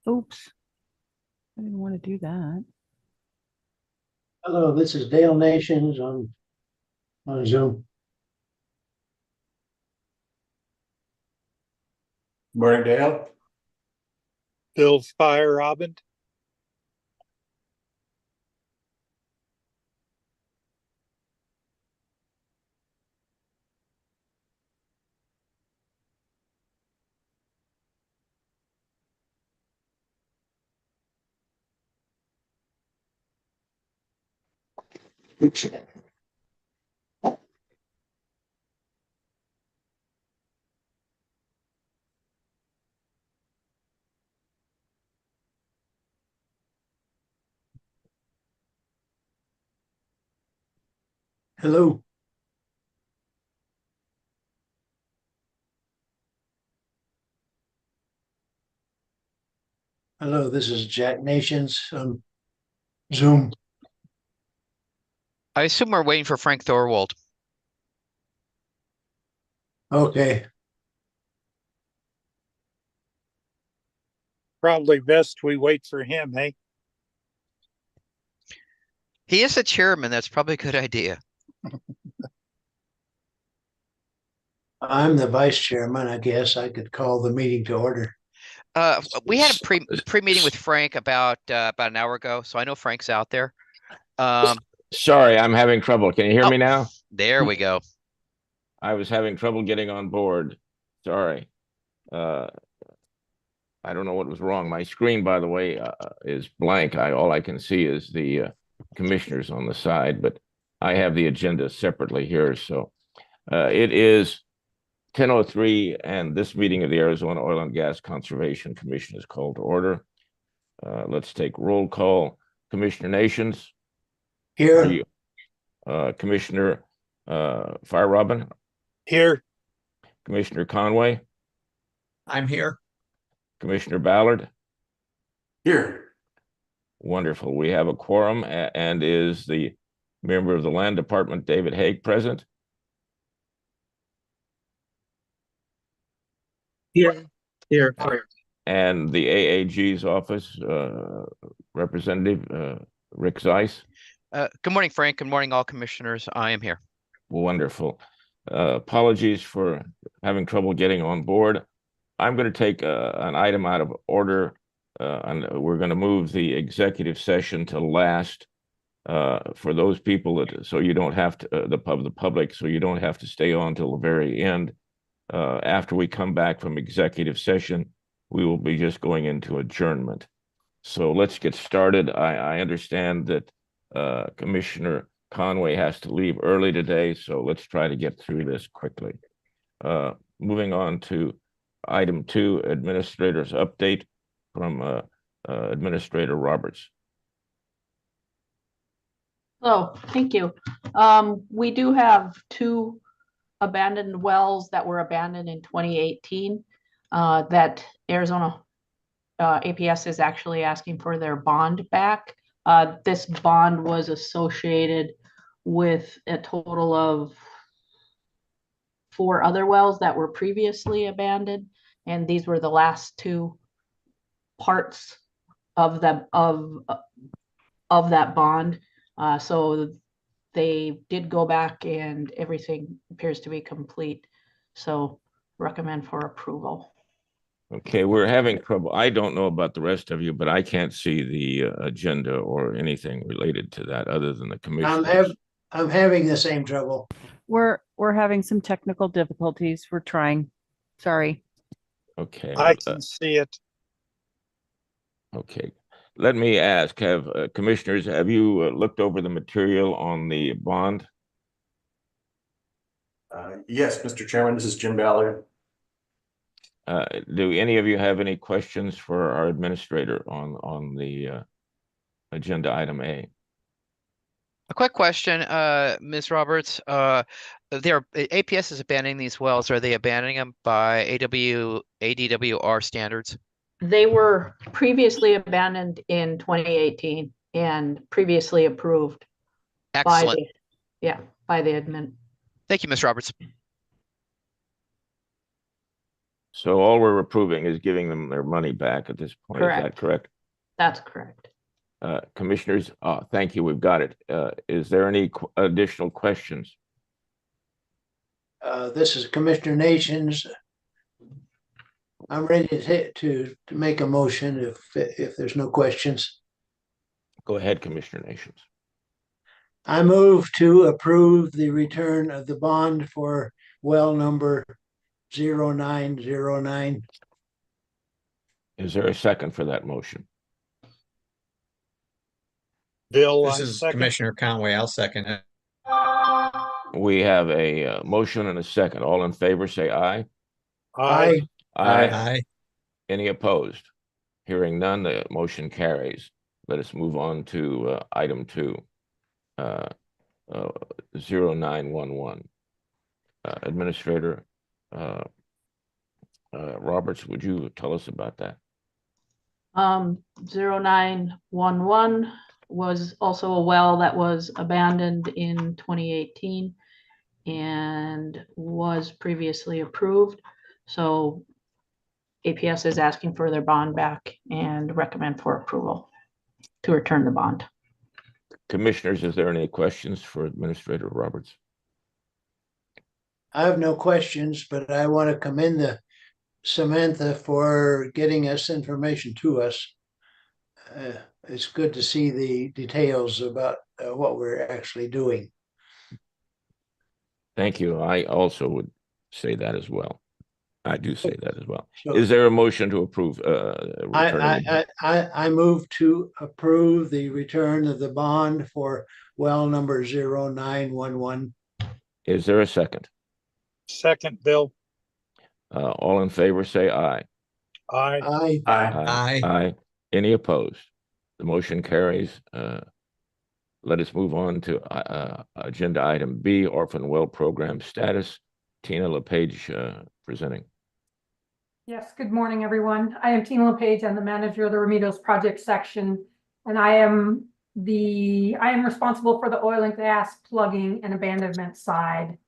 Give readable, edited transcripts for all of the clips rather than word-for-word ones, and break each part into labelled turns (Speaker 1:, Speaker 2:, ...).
Speaker 1: Oops, I didn't want to do that.
Speaker 2: Hello, this is Dale Nations on Zoom.
Speaker 3: Morning, Dale.
Speaker 4: Bill Fire Robin.
Speaker 2: Hello. Hello, this is Jack Nations on Zoom.
Speaker 5: I assume we're waiting for Frank Thorwald.
Speaker 2: Okay.
Speaker 4: Probably best we wait for him, eh?
Speaker 5: He is the chairman. That's probably a good idea.
Speaker 2: I'm the vice chairman. I guess I could call the meeting to order.
Speaker 5: We had a pre-meeting with Frank about an hour ago, so I know Frank's out there.
Speaker 3: Sorry, I'm having trouble. Can you hear
Speaker 5: Oh,
Speaker 3: me now?
Speaker 5: there we go.
Speaker 3: I was having trouble getting on board. Sorry. Uh, I don't know what was wrong. My screen, by the way, is blank. All I can see is the commissioners on the side, but I have the agenda separately here. So it is 10:03, and this meeting of the Arizona Oil and Gas Conservation Commission is called to order. Let's take roll call. Commissioner Nations, are
Speaker 2: Here,
Speaker 3: you Commissioner Fire Robin,
Speaker 4: Here,
Speaker 3: Commissioner Conway,
Speaker 6: I'm here.
Speaker 3: Commissioner Ballard?
Speaker 6: Here.
Speaker 3: Wonderful. We have a quorum, and is the member of the Land Department, David Haig, present?
Speaker 6: Here. Here.
Speaker 3: And the AAG's office representative, Rick Zeiss?
Speaker 5: Good morning, Frank. Good morning, all commissioners. I am here.
Speaker 3: Wonderful. Apologies for having trouble getting on board. I'm going to take an item out of order, and we're going to move the executive session to last for those people that, so you don't have to, the public, so you don't have to stay on till the very end. After we come back from executive session, we will be just going into adjournment. So let's get started. I understand that Commissioner Conway has to leave early today, so let's try to get through this quickly. Moving on to item 2, administrator's update from Administrator Roberts.
Speaker 7: Hello, thank you. We do have 2 abandoned wells that were abandoned in 2018 that Arizona APS is actually asking for their bond back. This bond was associated with a total of 4 other wells that were previously abandoned, and these were the last 2 parts of them of that bond. So they did go back and everything appears to be complete. So recommend for approval.
Speaker 3: Okay, we're having trouble. I don't know about the rest of you, but I can't see the agenda or anything related to that other than the commission.
Speaker 2: I'm having the same trouble.
Speaker 1: We're having some technical difficulties. We're trying. Sorry.
Speaker 3: Okay.
Speaker 4: I can see it.
Speaker 3: Okay. Let me ask, have commissioners, have you looked over the material on the bond?
Speaker 8: Yes, Mr. Chairman, this is Jim Ballard.
Speaker 3: Do any of you have any questions for our administrator on the agenda item A?
Speaker 5: A quick question, Ms. Roberts. APS is abandoning these wells. Are they abandoning them by ADWR standards?
Speaker 7: They were previously abandoned in 2018 and previously approved
Speaker 5: Excellent.
Speaker 7: by the admin.
Speaker 5: Thank you, Ms. Roberts.
Speaker 3: So all we're approving is giving them their money back at this point. Is that correct?
Speaker 7: That's correct.
Speaker 3: Commissioners, thank you. We've got it. Is there any additional questions?
Speaker 2: This is Commissioner Nations. I'm ready to make a motion if there's no questions.
Speaker 3: Go ahead, Commissioner Nations.
Speaker 2: I move to approve the return of the bond for well number 0909.
Speaker 3: Is there a second for that motion?
Speaker 4: Bill,
Speaker 6: This
Speaker 4: I
Speaker 6: is
Speaker 4: second.
Speaker 6: Commissioner Conway. I'll second it.
Speaker 3: We have a motion and a second. All in favor, say aye.
Speaker 4: Aye.
Speaker 6: Aye.
Speaker 3: Any opposed? Hearing none, the motion carries. Let us move on to item 2, 0911. Administrator Roberts, would you tell us about that?
Speaker 7: 0911 was also a well that was abandoned in 2018 and was previously approved. So APS is asking for their bond back and recommend for approval to return the bond.
Speaker 3: Commissioners, is there any questions for Administrator Roberts?
Speaker 2: I have no questions, but I want to commend Samantha for getting us information to us. It's good to see the details about what we're actually doing.
Speaker 3: Thank you. I also would say that as well. I do say that as well.
Speaker 2: So
Speaker 3: Is there a motion to approve returning?
Speaker 2: I move to approve the return of the bond for well number 0911.
Speaker 3: Is there a second?
Speaker 4: Second, Bill.
Speaker 3: All in favor, say aye.
Speaker 4: Aye.
Speaker 2: Aye.
Speaker 6: Aye.
Speaker 3: Aye. Any opposed? The motion carries. Let us move on to agenda item B, Orphan Well Program status. Tina LePage presenting.
Speaker 9: Yes, good morning, everyone. I am Tina LePage. I'm the manager of the Remedios Project section, and I am responsible for the oil and gas plugging and abandonment side.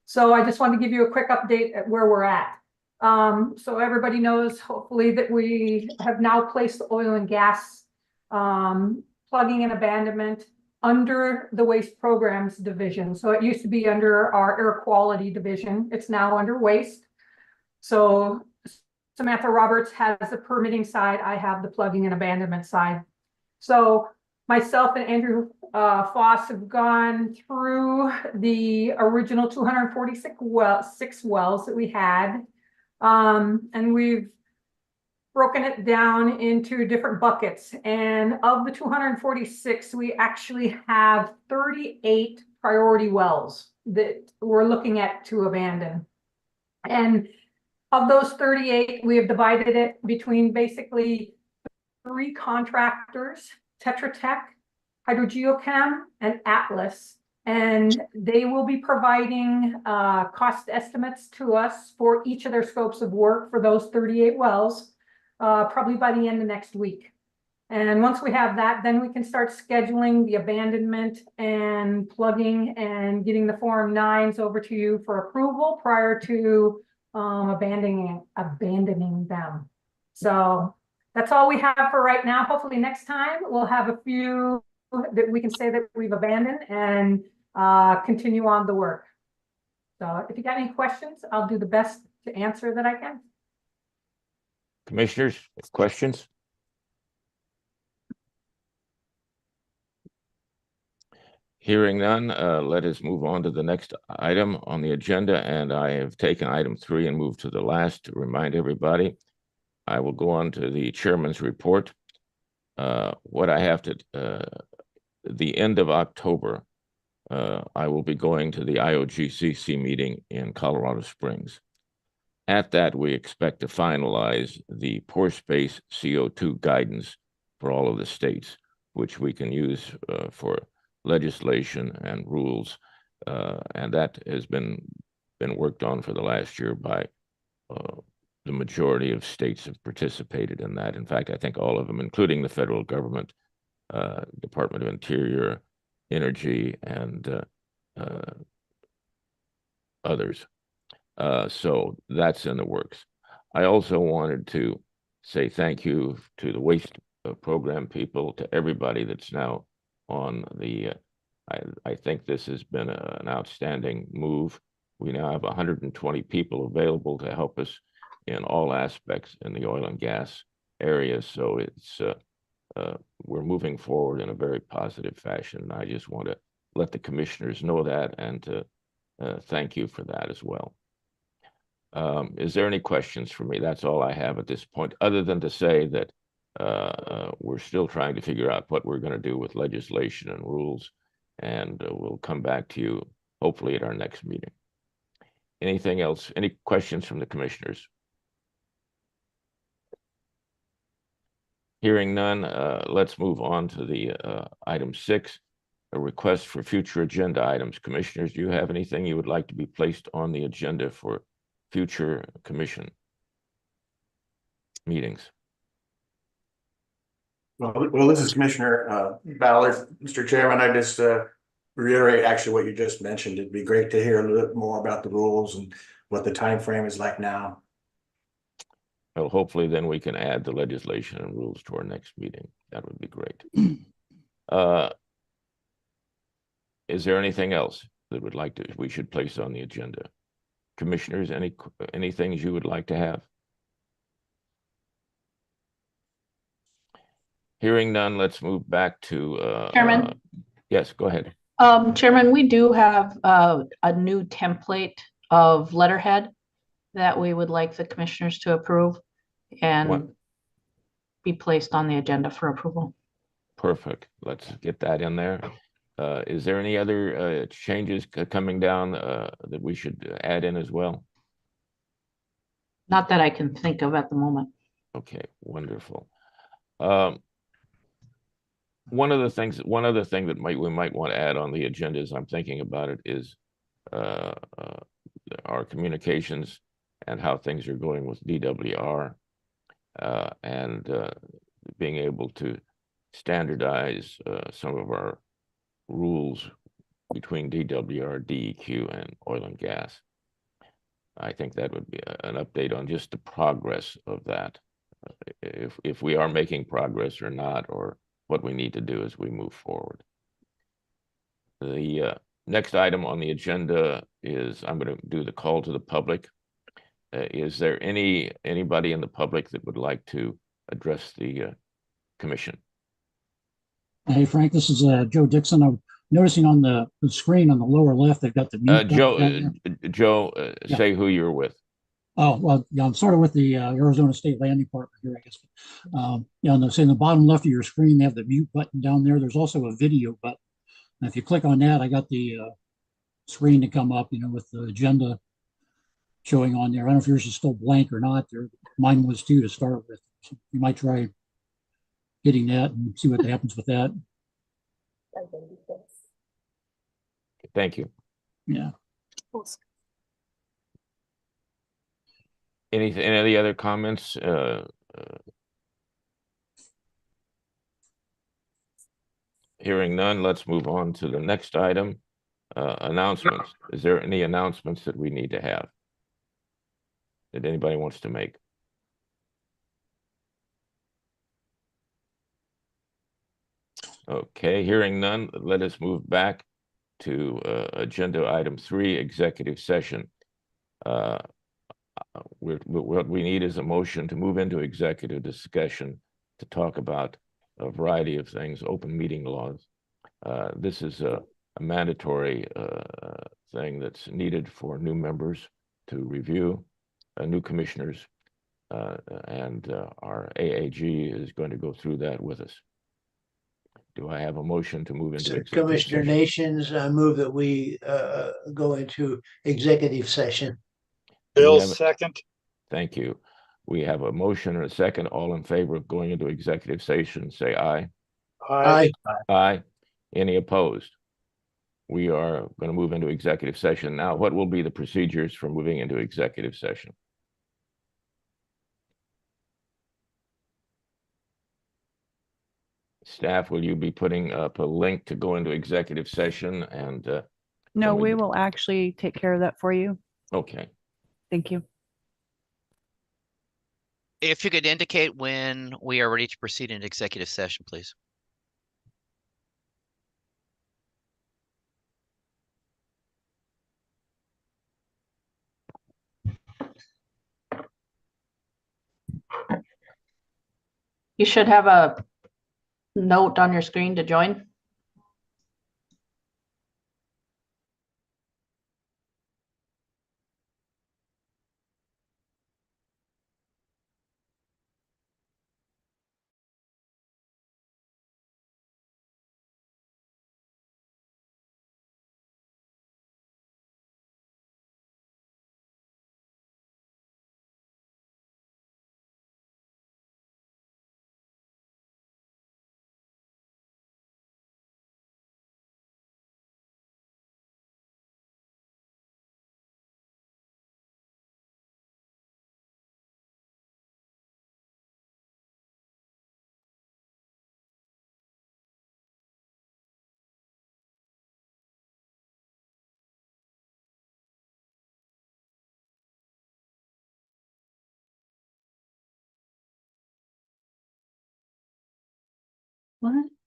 Speaker 9: So I just wanted to give you a quick update at where we're at. So everybody knows, hopefully, that we have now placed the oil and gas plugging and abandonment under the waste programs division. So it used to be under our air quality division. It's now under waste. So Samantha Roberts has the permitting side. I have the plugging and abandonment side. So myself and Andrew Foss have gone through the original 246 wells that we had. And we've broken it down into different buckets. And of the 246, we actually have 38 priority wells that we're looking at to abandon. And of those 38, we have divided it between basically 3 contractors, Tetra Tech, Hydrogeochem, and Atlas. And they will be providing cost estimates to us for each of their scopes of work for those 38 wells, probably by the end of next week. And once we have that, then we can start scheduling the abandonment and plugging and getting the Form 9s over to you for approval prior to abandoning them. So that's all we have for right now. Hopefully next time we'll have a few that we can say that we've abandoned and continue on the work. So if you got any questions, I'll do the best to answer that I can.
Speaker 3: Commissioners, questions? Hearing none, let us move on to the next item on the agenda. And I have taken item 3 and moved to the last to remind everybody. I will go on to the chairman's report. What I have to, the end of October, I will be going to the AZOGCC meeting in Colorado Springs. At that, we expect to finalize the pore space CO2 guidance for all of the states, which we can use for legislation and rules, and that has been worked on for the last year by the majority of states have participated in that. In fact, I think all of them, including the federal government, Department of Interior, Energy, and others. So that's in the works. I also wanted to say thank you to the waste program people, to everybody that's now on the, I think this has been an outstanding move. We now have 120 people available to help us in all aspects in the oil and gas area. So it's, we're moving forward in a very positive fashion. I just want to let the commissioners know that and to thank you for that as well. Is there any questions for me? That's all I have at this point, other than to say that we're still trying to figure out what we're going to do with legislation and rules, and we'll come back to you hopefully at our next meeting. Anything else? Any questions from the commissioners? Hearing none, let's move on to the item 6, a request for future agenda items. Commissioners, do you have anything you would like to be placed on the agenda for future commission meetings?
Speaker 8: Well, this is Commissioner Ballard. Mr. Chairman, I just reiterate actually what you just mentioned. It'd be great to hear a little bit more about the rules and what the time frame is like now.
Speaker 3: Well, hopefully then we can add the legislation and rules to our next meeting. That would be great. Is there anything else that we should place on the agenda? Commissioners, any things you would like to have? Hearing none, let's move back to
Speaker 7: Chairman?
Speaker 3: Yes, go ahead.
Speaker 7: Chairman, we do have a new template of letterhead that we would like the commissioners to approve and be placed on the agenda for approval.
Speaker 3: Perfect. Let's get that in there. Is there any other changes coming down that we should add in as well?
Speaker 7: Not that I can think of at the moment.
Speaker 3: Okay, wonderful. One other thing that we might want to add on the agenda as I'm thinking about it is our communications and how things are going with DWR, and being able to standardize some of our rules between DWR, DEQ, and oil and gas. I think that would be an update on just the progress of that, if we are making progress or not, or what we need to do as we move forward. The next item on the agenda is I'm going to do the call to the public. Is there anybody in the public that would like to address the commission?
Speaker 10: Hey, Frank, this is Joe Dixon. I'm noticing on the screen on the lower left, they've got the mute button down there.
Speaker 3: Joe,
Speaker 10: Yeah.
Speaker 3: say who you're with.
Speaker 10: Oh, well, yeah, I'm sort of with the Arizona State Land Department here, I guess. Yeah, on the bottom left of your screen, they have the mute button down there. There's also a video button. And if you click on that, I got the screen to come up, with the agenda showing on there. I don't know if yours is still blank or not. Mine was too to start with. So you might try hitting that and see what happens with that.
Speaker 3: Thank you.
Speaker 10: Yeah.
Speaker 3: Any other comments? Hearing none, let's move on to the next item. Announcements. Is there any announcements that we need to have that anybody wants to make? Okay, hearing none, let us move back to agenda item 3, executive session. What we need is a motion to move into executive discussion to talk about a variety of things, open meeting laws. This is a mandatory thing that's needed for new members to review, new commissioners, and our AAG is going to go through that with us. Do I have a motion to move into executive
Speaker 2: Commissioner
Speaker 3: session?
Speaker 2: Nations, I move that we go into executive session.
Speaker 4: Bill,
Speaker 3: have a-
Speaker 4: second.
Speaker 3: Thank you. We have a motion and a second. All in favor of going into executive session, say aye.
Speaker 4: Aye.
Speaker 3: Aye. Any opposed? We are going to move into executive session. Now, what will be the procedures for moving into executive session? Staff, will you be putting up a link to go into executive session? And
Speaker 1: No,
Speaker 3: Can
Speaker 1: we
Speaker 3: we-
Speaker 1: will actually take care of that for you.
Speaker 3: okay,
Speaker 1: Thank you.
Speaker 5: If you could indicate when we are ready to proceed into executive session, please.
Speaker 7: You should have a note on your screen to join. What?